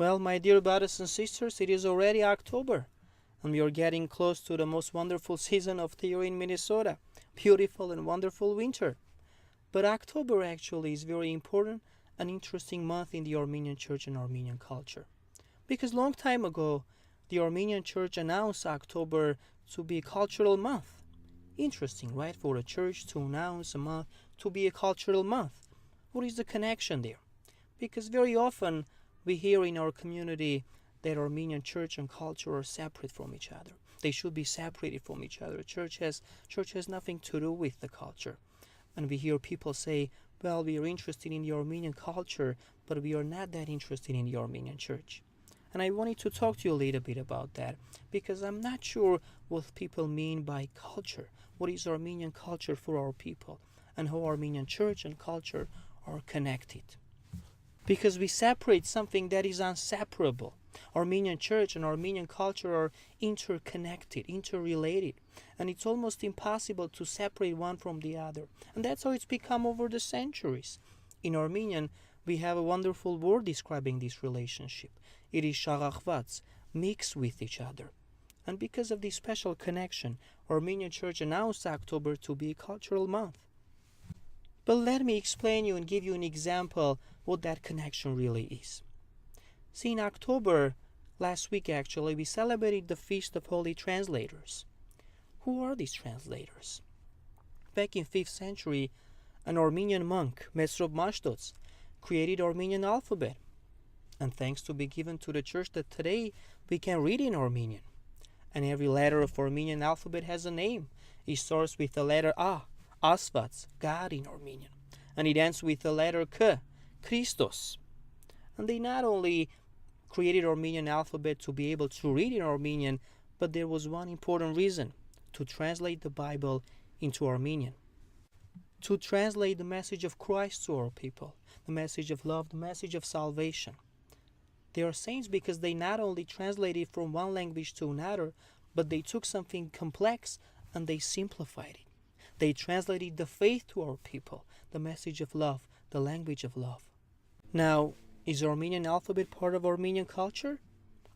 Well, my dear brothers and sisters, it is already October, and we are getting close to the most wonderful season of the year in Minnesota. Beautiful and wonderful winter. But October actually is very important and interesting month in the Armenian Church and Armenian culture. Because long time ago, the Armenian Church announced October to be a cultural month. Interesting, right? For a church to announce a month to be a cultural month. What is the connection there? Because very often we hear in our community that Armenian church and culture are separate from each other. They should be separated from each other. Church has nothing to do with the culture. And we hear people say, well, we are interested in the Armenian culture, but we are not that interested in the Armenian church. And I wanted to talk to you a little bit about that, because I'm not sure what people mean by culture. What is Armenian culture for our people, and how Armenian church and culture are connected. Because we separate something that is inseparable. Armenian church and Armenian culture are interconnected, interrelated, and it's almost impossible to separate one from the other. And that's how it's become over the centuries. In Armenian, we have a wonderful word describing this relationship. It is shagachvats, mixed with each other. And because of this special connection, Armenian church announced October to be a cultural month. But let me explain you and give you an example what that connection really is. See, in October, last week actually, we celebrated the Feast of Holy Translators. Who are these translators? Back in 5th century, an Armenian monk, Mesrop Mashtots, created Armenian alphabet. And thanks to be given to the church that today we can read in Armenian. And every letter of Armenian alphabet has a name. It starts with the letter A, Asvats, God in Armenian. And it ends with the letter K, Christos. And they not only created Armenian alphabet to be able to read in Armenian, but there was one important reason: to translate the Bible into Armenian. To translate the message of Christ to our people, the message of love, the message of salvation. They are saints because they not only translated from one language to another, but they took something complex and they simplified it. They translated the faith to our people, the message of love, the language of love. Now, is Armenian alphabet part of Armenian culture?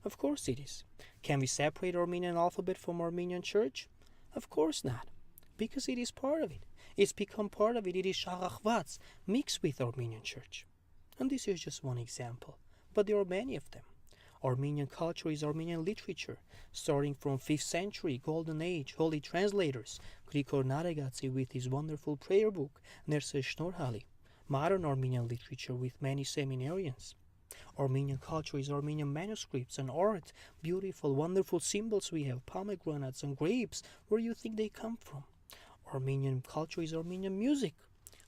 Of course it is. Can we separate Armenian alphabet from Armenian church? Of course not, because it is part of it. It's become part of it. It is shagachvats, mixed with Armenian church. And this is just one example, but there are many of them. Armenian culture is Armenian literature, starting from 5th century, Golden Age, Holy Translators, Grigor Naregatsi with his wonderful prayer book, Nerse Shnorhali, modern Armenian literature with many seminarians. Armenian culture is Armenian manuscripts and art, beautiful, wonderful symbols we have, pomegranates and grapes. Where do you think they come from? Armenian culture is Armenian music,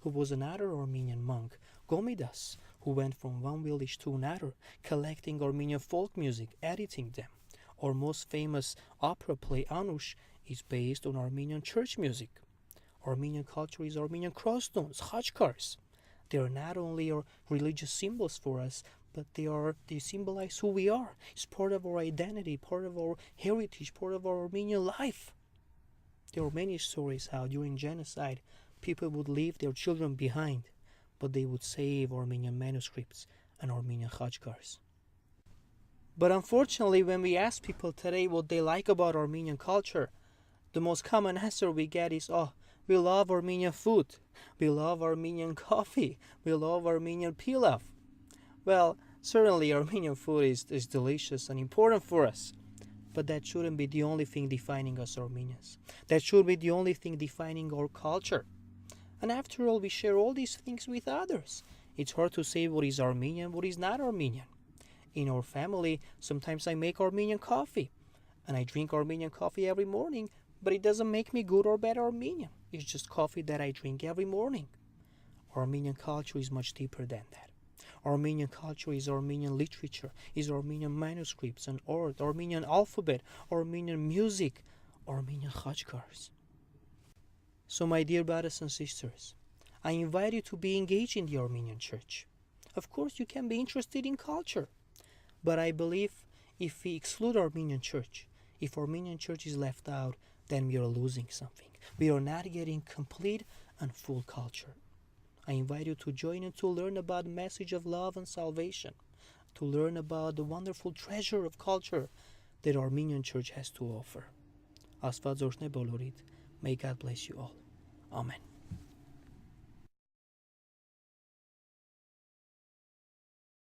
who was another Armenian monk, Gomidas, who went from one village to another, collecting Armenian folk music, editing them. Our most famous opera play, Anush, is based on Armenian church music. Armenian culture is Armenian crossstones, khachkars. They are not only our religious symbols for us, but they symbolize who we are. It's part of our identity, part of our heritage, part of our Armenian life. There are many stories how during genocide people would leave their children behind, but they would save Armenian manuscripts and Armenian khachkars. But unfortunately, when we ask people today what they like about Armenian culture, the most common answer we get is, oh, we love Armenian food, we love Armenian coffee, we love Armenian pilaf. Well, certainly Armenian food is delicious and important for us, but that shouldn't be the only thing defining us Armenians. That should be the only thing defining our culture. And after all, we share all these things with others. It's hard to say what is Armenian, what is not Armenian. In our family, sometimes I make Armenian coffee, and I drink Armenian coffee every morning, but it doesn't make me good or bad Armenian. It's just coffee that I drink every morning. Armenian culture is much deeper than that. Armenian culture is Armenian literature, is Armenian manuscripts and art, Armenian alphabet, Armenian music, Armenian khachkars. So my dear brothers and sisters, I invite you to be engaged in the Armenian church. Of course, you can be interested in culture, but I believe if we exclude Armenian church, if Armenian church is left out, then we are losing something. We are not getting complete and full culture. I invite you to join and to learn about the message of love and salvation, to learn about the wonderful treasure of culture that Armenian Church has to offer. Աստված օրհնե բոլորիդ. May God bless you all. Amen.